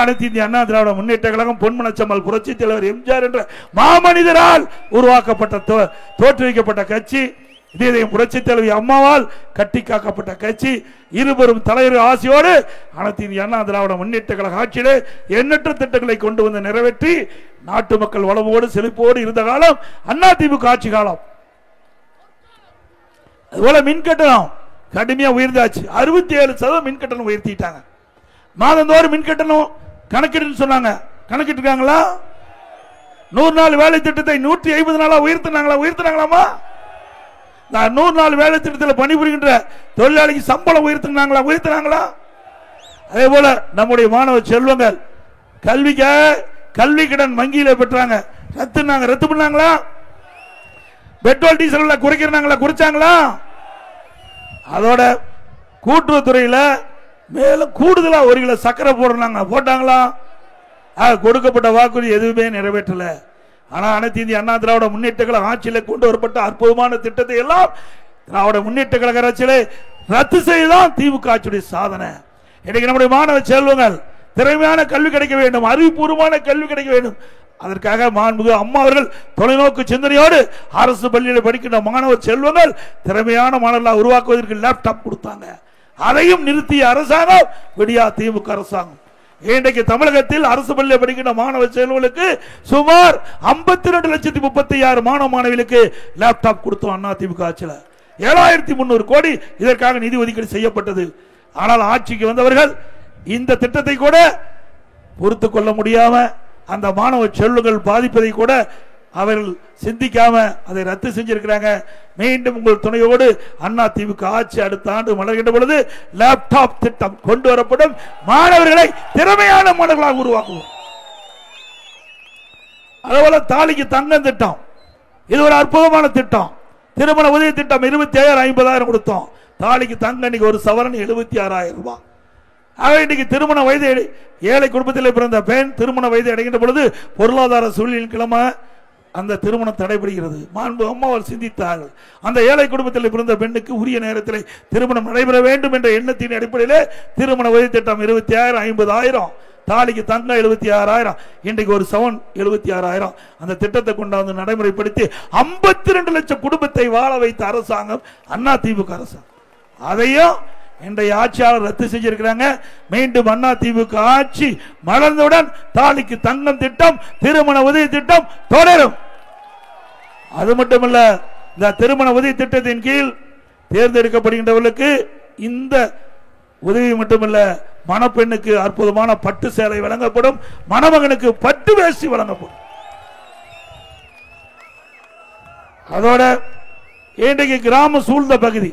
அனைத்து இந்திய அண்ணா திராவிட முன்னேற்ற கழகம் பொன்மனச்சம்மல் புரட்சி தலைவர் எம்ஜிஆர் என்ற மாமனிதரால் உருவாக்கப்பட்ட தோற்றுவிக்கப்பட்ட கட்சி. இதே புரட்சி தலைவி அம்மாவால் கட்டி காக்கப்பட்ட கட்சி. இருவரும் தலைவர் ஆசியோடு அனைத்து இந்திய அண்ணா திராவிட முன்னேற்ற கழக ஆட்சியிலே எண்ணற்ற திட்டங்களை கொண்டு வந்து நிறைவேற்றி நாட்டு மக்கள் வளமோடு செழிப்போடு இருந்த காலம் அண்ணா திமுக ஆட்சி காலம். அதுபோல மின் கட்டணம் கடுமையா உயர்ந்தாச்சு. 67% மின் கட்டணம் உயர்த்திட்டாங்க. மாதந்தோறும் மின் கட்டணம் கணக்கிட்டு சொன்னாங்க. கணக்கிட்டு இருக்காங்களா? 100 நாள் வேலை திட்டத்தை 150 நாளா உயர்த்தினாங்களாமா? 100 நாள் வேலை திட்டத்தில் பணிபுரிகின்ற தொழிலாளிக்கு சம்பளம் உயர்த்தினாங்களா? அதே போல நம்முடைய மாணவ செல்வங்கள் கல்வி கடன் வங்கியில பெற்றாங்க, ரத்து பண்ணாங்களா? பெட்ரோல் டீசல் குறைச்சாங்களா? அதோட கூட்டுறவுத்துறையில மேலும் கூடுதலா 1 கிலோ சக்கரை போட்டாங்களா? கொடுக்கப்பட்ட வாக்குறுதி எதுவுமே நிறைவேற்றல. ஆனா அனைத்து இந்திய அண்ணா திராவிட முன்னேற்ற கழக ஆட்சியில கொண்டு வரப்பட்ட அற்புதமான திட்டத்தை எல்லாம் திராவிட முன்னேற்ற கழக ஆட்சியில ரத்து செய்தான் திமுக ஆட்சியுடைய சாதனை. இன்னைக்கு நம்முடைய மாணவ செல்வங்கள் திறமையான கல்வி கிடைக்க வேண்டும், அறிவுபூர்வமான கல்வி கிடைக்க வேண்டும். அதற்காக மாண்புமிகு அம்மா அவர்கள் தொலைநோக்கு சிந்தனையோடு அரசு பள்ளியில் படிக்கின்ற மாணவ செல்வங்கள் திறமையான மாணவர்களாக உருவாக்குவதற்கு லேப்டாப் கொடுத்தாங்க. அதையும் நிறுத்திய அரசாங்கம் விடியா திமுக அரசாங்கம். இன்றைக்கு தமிழகத்தில் அரசு பள்ளியில் படிக்கின்ற மாணவ செல்வங்களுக்கு சுமார் 52,36,000 மாணவ மாணவிகளுக்கு லேப்டாப் கொடுத்தோம் அண்ணா திமுக ஆட்சியில். 7,300 கோடி இதற்காக நிதி ஒதுக்கீடு செய்யப்பட்டது. ஆனால் ஆட்சிக்கு வந்தவர்கள் இந்த திட்டத்தை கூட பொறுத்து கொள்ள முடியாம அந்த மாணவ செல்வங்கள் பாதிப்பதை கூட அவர்கள் சிந்திக்காம அதை ரத்து செஞ்சிருக்கிறாங்க. மீண்டும் உங்கள் துணையோடு அண்ணா திமுக ஆட்சி அடுத்த ஆண்டு மலர்கின்ற பொழுது லேப்டாப் திட்டம் கொண்டு வரப்படும். மாணவர்களை திறமையான மாணவர்களாக உருவாக்குவோம். அதுபோல தாலிக்கு தங்கம் திட்டம், இது ஒரு அற்புதமான திட்டம். திருமண உதவி திட்டம் 25,000 கொடுத்தோம். தாலிக்கு தங்கம் இன்னைக்கு ஒரு சவரன் 76,000 ரூபாய். இன்னைக்கு திருமண வயது ஏழை குடும்பத்தில் பிறந்த பெண் திருமண வயது அடைகின்ற பொழுது பொருளாதார சூழலின் கிழமை அந்த திருமணம் தடைபடுகிறது. மாண்பு அம்மாவால் சிந்தித்தார்கள். அந்த ஏழை குடும்பத்தில் பிறந்த பெண்ணுக்கு உரிய நேரத்தில் திருமணம் நடைபெற வேண்டும் என்ற எண்ணத்தின் அடிப்படையில் திருமண வயது திட்டம் 20,000 50,000 தாலிக்கு தங்கம் 76,000, இன்றைக்கு ஒரு சவன் 76,000. அந்த திட்டத்தை கொண்டாந்து நடைமுறைப்படுத்தி 52 லட்சம் குடும்பத்தை வாழ வைத்த அரசாங்கம் அண்ணா திமுக அரசாங்கம். அதையும் இன்றைய ஆட்சியாளர் ரத்து செஞ்சிருக்கிறாங்க. மீண்டும் அண்ணா திமுக ஆட்சி மலர்ந்தவுடன் தாலிக்கு தங்கம் திட்டம், திருமண உதவி திட்டம் தொடரும். அது மட்டுமல்ல, இந்த திருமண உதவி திட்டத்தின் கீழ் தேர்ந்தெடுக்கப்படுகின்றவர்களுக்கு இந்த உதவி மட்டுமல்ல, மணப்பெண்ணுக்கு அற்புதமான பட்டு சேலை வழங்கப்படும், மணமகனுக்கு பட்டு வேஷ்டி வழங்கப்படும். அதோட இன்றைக்கு கிராம சூழ்ந்த பகுதி,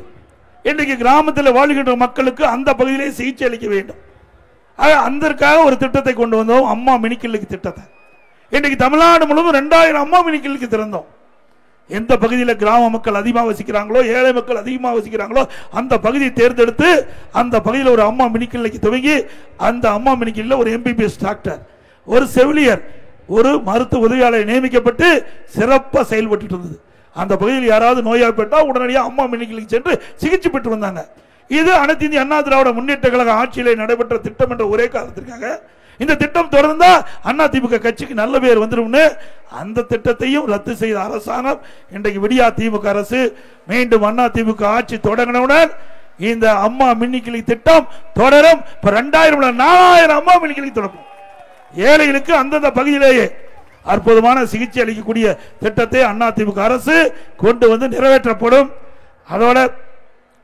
இன்றைக்கு கிராமத்தில் வாழ்கின்ற மக்களுக்கு அந்த பகுதியிலே சிகிச்சை அளிக்க வேண்டும். அதற்காக ஒரு திட்டத்தை கொண்டு வந்தோம், அம்மா மினி கிளினிக் திட்டத்தை. இன்றைக்கு தமிழ்நாடு முழுவதும் 2000 அம்மா மினி கிளினிக் திறந்தோம். எந்த பகுதியில் கிராம மக்கள் அதிகமாக வசிக்கிறாங்களோ, ஏழை மக்கள் அதிகமாக வசிக்கிறாங்களோ, அந்த பகுதியை தேர்ந்தெடுத்து அந்த பகுதியில் ஒரு அம்மா மினி கிளினிக் துவங்கி, அந்த அம்மா மினி கிளினிக்கில் ஒரு MBBS டாக்டர், ஒரு செவிலியர், ஒரு மருத்துவ உதவியாளர் நியமிக்கப்பட்டு சிறப்பாக செயல்பட்டு இருந்தது. அந்த பகுதியில் யாராவது நோயாய்ப்பட்டால் உடனடியாக அம்மா மினி கிளினிக் சென்று சிகிச்சை பெற்று வந்தாங்க. இது அனைத்து இந்திய அண்ணா திராவிட முன்னேற்ற கழக ஆட்சியிலே நடைபெற்ற திட்டம் என்ற ஒரே காரணத்திற்காக இந்த திட்டம் தொடர்ந்தா அண்ணா திமுக கட்சிக்கு நல்ல பேர் வந்துடும். அந்த திட்டத்தையும் ரத்து செய்த அரசாங்கம் இன்றைக்கு விடியா திமுக அரசு மீண்டும் அண்ணா திமுக ஆட்சி தொடங்கினவுடன் இந்த அம்மா மினி கிளினிக் திட்டம் தொடரும். 2000 அம்மா மினி கிளினிக் தொடங்கும். ஏழைகளுக்கு அந்தந்த பகுதியிலேயே அற்புதமான சிகிச்சை அளிக்கக்கூடிய திட்டத்தை அண்ணா திமுக அரசு கொண்டு வந்து நிறைவேற்றப்படும். அதோட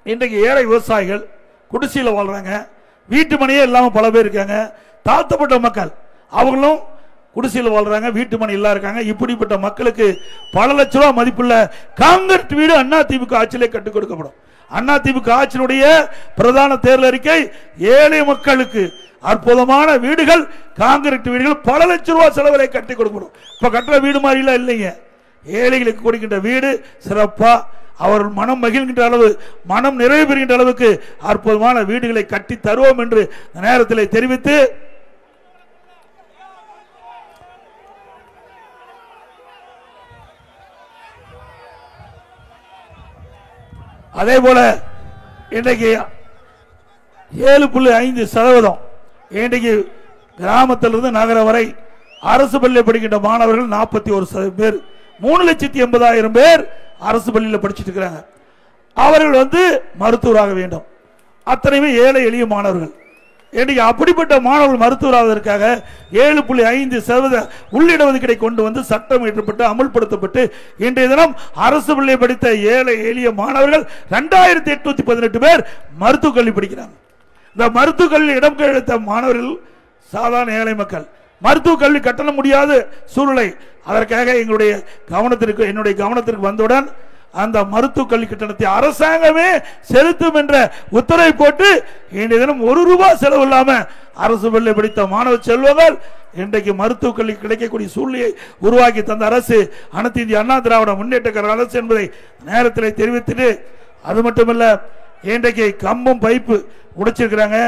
இன்றைக்கு ஏழை விவசாயிகள் குடிசையில் வாழ்றாங்க, வீட்டு மனையே இல்லாமல் பல பேர் இருக்காங்க. தாழ்த்தப்பட்ட மக்கள் அவங்களும் குடிசையில் வாழ்றாங்க, வீட்டு மனை இல்லா இருக்காங்க. இப்படிப்பட்ட மக்களுக்கு பல லட்ச ரூபாய் மதிப்புள்ள காங்கிரீட் வீடு அண்ணா திமுக ஆட்சியிலே கட்டுக் கொடுக்கப்படும். அண்ணா திமுக ஆட்சியினுடைய பிரதான தேர்தல் அறிக்கை ஏழை மக்களுக்கு அற்புதமான வீடுகள், காங்கிரீட் வீடுகள் பல லட்ச ரூபாய் செலவிலை கட்டி கொடுக்கணும். இப்ப கட்டுற வீடு மாதிரிலாம் இல்லைங்க, ஏழைகளுக்கு கொடுக்கின்ற வீடு சிறப்பா அவர்கள் மனம் மகிழ்கின்ற அளவு, மனம் நிறைவு பெறுகின்ற அளவுக்கு அற்புதமான வீடுகளை கட்டி தருவோம் என்று நேரத்தில் தெரிவித்து, அதே போல இன்றைக்கு 7.5% இன்றைக்கு கிராமத்திலிருந்து நகரம் வரை அரசு பள்ளியில் படிக்கின்ற மாணவர்கள் 41% பேர், 3,80,000 பேர் அரசு பள்ளியில் படிச்சுட்டு இருக்கிறாங்க. அவர்கள் மருத்துவராக வேண்டும். அத்தனையுமே ஏழை எளிய மாணவர்கள். இன்னைக்கு அப்படிப்பட்ட மாணவர்கள் மருத்துவராவதற்காக 7.5% உள்ளிடஒதுக்கீடை கொண்டு வந்து சட்டம் இயற்றப்பட்டு அமல்படுத்தப்பட்டு இன்றைய தினம் அரசு பள்ளியை படித்த ஏழை எளிய மாணவர்கள் 2818 பேர் மருத்துவக் கல்வி படிக்கிறாங்க. இந்த மருத்துவக் கல்வி இடம் கிடைத்த மாணவர்கள் சாதாரண ஏழை மக்கள், மருத்துவ கல்வி கட்டண முடியாத சூழ்நிலை. அதற்காக என்னுடைய கவனத்திற்கு வந்தவுடன் அந்த மருத்துவ கல்வி கட்டணத்தை அரசாங்கமே செலுத்தும் என்ற உத்தரவை போட்டு இன்றைய தினம் 1 ரூபாய் செலவு இல்லாம அரசு பள்ளி படித்த மாணவ செல்வங்கள் இன்றைக்கு மருத்துவ கல்வி கிடைக்கக்கூடிய சூழ்நிலையை உருவாக்கி தந்த அரசு அனைத்து இந்திய அண்ணா திராவிட முன்னேற்ற கழக அரசு என்பதை நேரத்தில் தெரிவித்துட்டு, அது மட்டுமல்ல இன்றைக்கு கம்பம் பைப்பு உடைச்சிருக்கிறாங்க.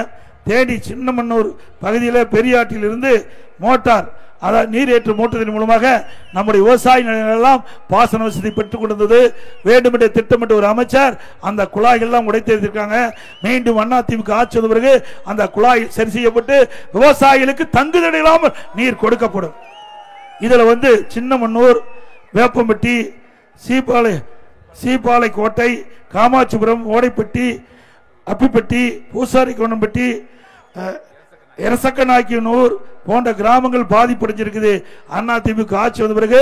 தேனி சின்னமன்னூர் பகுதியில் பெரியாற்றில் இருந்து மோட்டார், அதாவது நீரேற்று மோட்டரின் மூலமாக நம்முடைய விவசாய நிலங்களெல்லாம் பாசன வசதி பெற்றுக் கொண்டிருந்தது. வேண்டுமென்றே திட்டமிட்ட ஒரு அமைச்சர் அந்த குழாய்கள்லாம் உடைத்திருக்காங்க. மீண்டும் அண்ணா திமுக ஆட்சி வந்த பிறகு அந்த குழாய் சரி செய்யப்பட்டு விவசாயிகளுக்கு தங்குதடை இல்லாமல் நீர் கொடுக்கப்படும். இதில் சின்னமன்னூர், வேப்பம்பட்டி, சீப்பாலை கோட்டை, காமாட்சிபுரம், ஓடைப்பட்டி, அப்பிப்பட்டி, பூசாரி கோணம்பட்டி, எரசக்கநாயக்கனூர் போன்ற கிராமங்கள் பாதிப்படைஞ்சிருக்குது. அண்ணா திமுக ஆட்சி வந்த பிறகு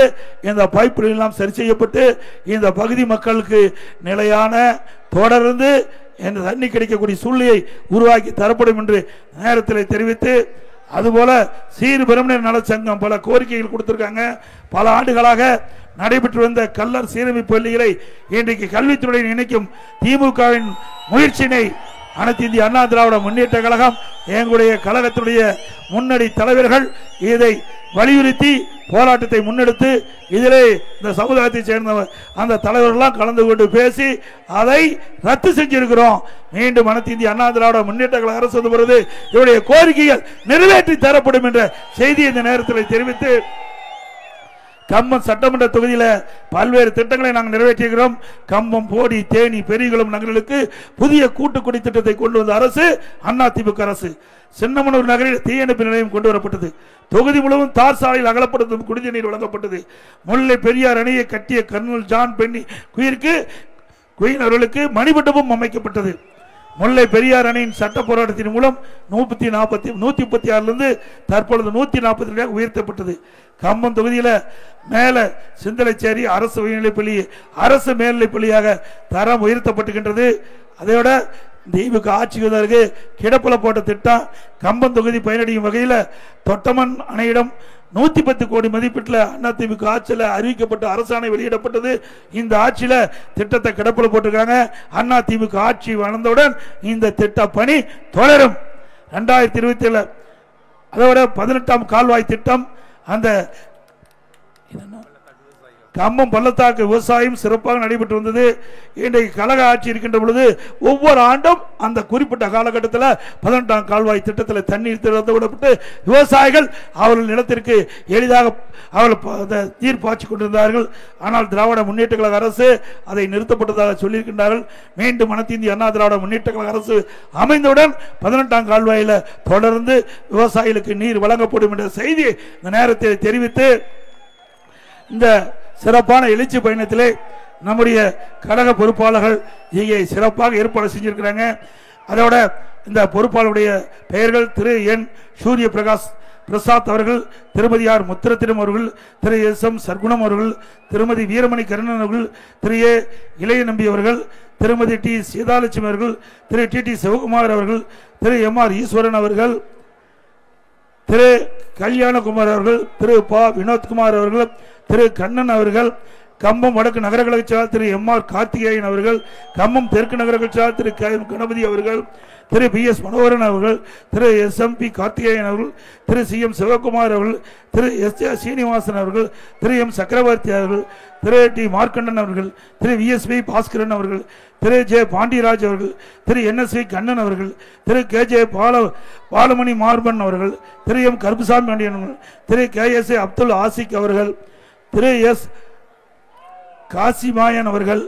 இந்த பைப்புகள் எல்லாம் சரி செய்யப்பட்டு இந்த பகுதி மக்களுக்கு நிலையான தொடர்ந்து இந்த தண்ணி கிடைக்கக்கூடிய சூழ்நிலையை உருவாக்கி தரப்படும் என்று நேரத்தில் தெரிவித்து, அதுபோல சீர் பெருமனர் நல சங்கம் பல கோரிக்கைகள் கொடுத்திருக்காங்க. பல ஆண்டுகளாக நடைபெற்று வந்த கல்லர் சீரமைப்பு பள்ளிகளை இன்றைக்கு கல்வித்துறையுடன் இணைக்கும் திமுகவின் முயற்சியினை அனைத்து இந்திய அண்ணா திராவிட முன்னேற்ற கழகம், எங்களுடைய கழகத்துடைய முன்னணி தலைவர்கள் இதை வலியுறுத்தி போராட்டத்தை முன்னெடுத்து இதிலே இந்த சமுதாயத்தை சேர்ந்த அந்த தலைவர்கள்லாம் கலந்து கொண்டு பேசி அதை ரத்து செஞ்சிருக்கிறோம். மீண்டும் அனைத்து இந்திய அண்ணா திராவிட முன்னேற்ற கழக அரசு வந்து வருது, இவருடைய கோரிக்கைகள் நிறைவேற்றி தரப்படும் என்ற செய்தி இந்த நேரத்தில் தெரிவித்து, கம்பம் சட்டமன்ற தொகுதியில் பல்வேறு திட்டங்களை நாங்கள் நிறைவேற்றுகிறோம். கம்பம், போடி, தேனி, பெரியகுளம் நகர்களுக்கு புதிய கூட்டுக்குடி திட்டத்தை கொண்டு வந்த அரசு அதிமுக அரசு. சின்னமனூர் நகரில் தீயணைப்பு நிலையம் கொண்டு வரப்பட்டது. தொகுதி முழுவதும் தார் சாலையில் அகலப்படுத்தும் குடிநீர் வழங்கப்பட்டது. முல்லை பெரியார் அணையை கட்டிய கர்னல் ஜான் பென்னி குயின் அவர்களுக்கு மணிமண்டபம் அமைக்கப்பட்டது. முல்லை பெரியார் அணையின் சட்ட போராட்டத்தின் மூலம் 136 தற்பொழுது 142 உயர்த்தப்பட்டது. கம்பம் தொகுதியில் மேல சிந்தலைச்சேரி அரசு உயர்நிலைப்பள்ளி அரசு மேல்நிலைப்பள்ளியாக தரம் உயர்த்தப்பட்டுகின்றது. அதையோட திமுக ஆட்சிக்கு கிடப்புல போட்ட திட்டம் கம்பம் தொகுதி பயனடையும் வகையில் தொட்டமன் அணையிடம் 110 கோடி மதிப்பீட்டில் அதிமுக ஆட்சியில் அறிவிக்கப்பட்ட அரசாணை வெளியிடப்பட்டது. இந்த ஆட்சியில் திட்டத்தை கிடப்பில் போட்டிருக்காங்க. அதிமுக ஆட்சி வளர்ந்தவுடன் இந்த திட்ட பணி தொடரும். 2027 அதோட 18ஆம் கால்வாய் திட்டம் அந்த கம்பம் பள்ளத்தாக்கு விவசாயம் சிறப்பாக நடைபெற்று வந்தது. இன்றைக்கு கழக ஆட்சி இருக்கின்ற பொழுது ஒவ்வொரு ஆண்டும் அந்த குறிப்பிட்ட காலகட்டத்தில் 18ஆம் கால்வாய் திட்டத்தில் தண்ணீர் திறந்து விடப்பட்டு விவசாயிகள் அவர்கள் நிலத்திற்கு எளிதாக அவர்கள் நீர் பாய்ச்சி கொண்டிருந்தார்கள். ஆனால் திராவிட முன்னேற்ற கழக அரசு அதை நிறுத்தப்பட்டதாக சொல்லியிருக்கின்றார்கள். மீண்டும் அனைத்து இந்திய அண்ணா திராவிட முன்னேற்ற கழக அரசு அமைந்தவுடன் 18ஆம் கால்வாயில் தொடர்ந்து விவசாயிகளுக்கு நீர் வழங்கப்படும் என்ற செய்தி இந்த நேரத்தில் தெரிவித்து இந்த சிறப்பான எழுச்சி பயணத்திலே நம்முடைய கழக பொறுப்பாளர்கள் இங்கே சிறப்பாக ஏற்பாடு செஞ்சிருக்கிறாங்க. அதோட இந்த பொறுப்பாளருடைய பெயர்கள் திரு என் சூரிய பிரசாத் அவர்கள், திருமதி ஆர் முத்திரத்தினம் அவர்கள், திரு எஸ் எம் சர்க்குணம் அவர்கள், திருமதி வீரமணி கருணன் அவர்கள், திரு ஏ இளைய நம்பி அவர்கள், திருமதி டி சீதாலட்சுமி அவர்கள், திரு டி டி சிவகுமார் அவர்கள், திரு எம் ஆர் ஈஸ்வரன் அவர்கள், திரு கல்யாணகுமார் அவர்கள், திரு ப வினோத்குமார் அவர்கள், திரு கண்ணன் அவர்கள், கம்பம் வடக்கு நகர கழக செயலாளர் திரு எம் ஆர் கார்த்திகேயன் அவர்கள், கம்பம் தெற்கு நகர கழக செயலாளர் திரு கணபதி அவர்கள், திரு பி எஸ் மனோகரன் அவர்கள், Thiru S M B Karthikeyan அவர்கள், திரு சி எம் சிவகுமார் அவர்கள், திரு எஸ் ஜே சீனிவாசன் அவர்கள், திரு எம் சக்கரவர்த்தி அவர்கள், திரு டி மார்க்கண்டன் அவர்கள், Thiru V S P Bhaskaran அவர்கள், திரு ஜே பாண்டியராஜ் அவர்கள், Thiru N S V Kannan அவர்கள், திரு கே ஜே பாலமணி மார்பன் அவர்கள், திரு எம் கருப்புசாமி பாண்டியன் அவர்கள், Thiru K S A Abdul Asik அவர்கள், திரு எஸ் காசிமாயன் அவர்கள்,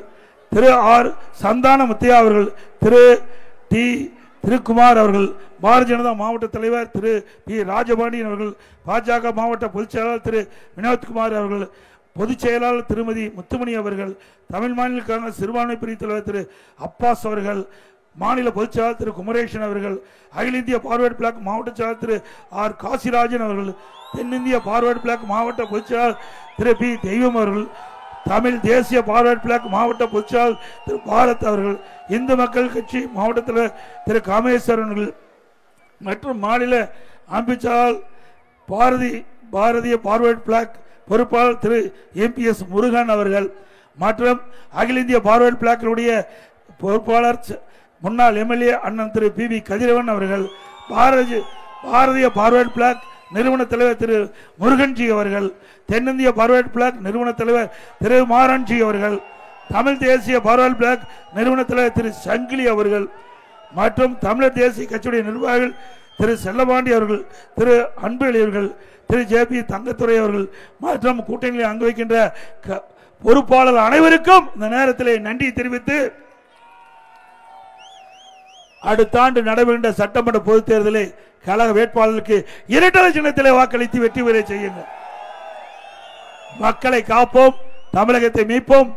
திரு ஆர் சந்தான முத்தையா அவர்கள், திரு டி திருக்குமார் அவர்கள், பாரதிய ஜனதா மாவட்ட தலைவர் திரு பி ராஜபாண்டியன் அவர்கள், பாஜக மாவட்ட பொதுச் செயலாளர் திரு வினோத்குமார் அவர்கள், பொதுச் செயலாளர் திருமதி முத்துமணி அவர்கள், தமிழ் மாநில காங்கிரஸ் சிறுபான்மை பிரிவு தலைவர் திரு அப்பாஸ் அவர்கள், மாநில பொதுச் செயலாளர் திரு குமரேசன் அவர்கள், அகில இந்திய பார்வர்டு பிளாக் மாவட்ட செயலாளர் திரு ஆர் காசிராஜன் அவர்கள், தென்னிந்திய பார்வர்டு பிளாக் மாவட்ட பொதுச் செயலாளர் திரு பி தெய்வம் அவர்கள், தமிழ் தேசிய பார்வர்டு பிளாக் மாவட்ட பொதுச் செயலாளர் திரு பாரத் அவர்கள், இந்து மக்கள் கட்சி மாவட்ட தலைவர் திரு காமேஸ்வரன் அவர்கள் மற்றும் மாநில அமைச்சர் பாரதிய பார்வர்டு பிளாக் பொறுப்பாளர் திரு எம்பிஎஸ் முருகன் அவர்கள் மற்றும் அகில இந்திய பார்வர்டு பிளாக்கினுடைய பொறுப்பாளர் முன்னாள் எம்எல்ஏ அண்ணன் திரு பி வி கதிரவன் அவர்கள், பாரதிய பார்வர்டு பிளாக் நிறுவன தலைவர் திரு முருகன்ஜி அவர்கள், தென்னிந்திய பார்வர்டு பிளாக் நிறுவன தலைவர் திரு மாரன்ஜி அவர்கள், தமிழ் தேசிய பார்வர்டு பிளாக் நிறுவன தலைவர் திரு சங்கிலி அவர்கள் மற்றும் தமிழர் தேசிய கட்சியுடைய நிர்வாகிகள் திரு செல்லபாண்டி அவர்கள், திரு அன்புலி அவர்கள், திரு ஜே பி தங்கத்துறை அவர்கள் மற்றும் கூட்டணியில் அங்கு வைக்கின்ற பொறுப்பாளர் அனைவருக்கும் இந்த நேரத்தில் நன்றி தெரிவித்து அடுத்த ஆண்டு நடைபெறுகின்ற சட்டமன்ற பொதுத் தேர்தலில் கழக வேட்பாளருக்கு இரட்டை சின்னத்திலே வாக்களித்து வெற்றி பெற செய்யுங்கள். மக்களை காப்போம், தமிழகத்தை மீட்போம்.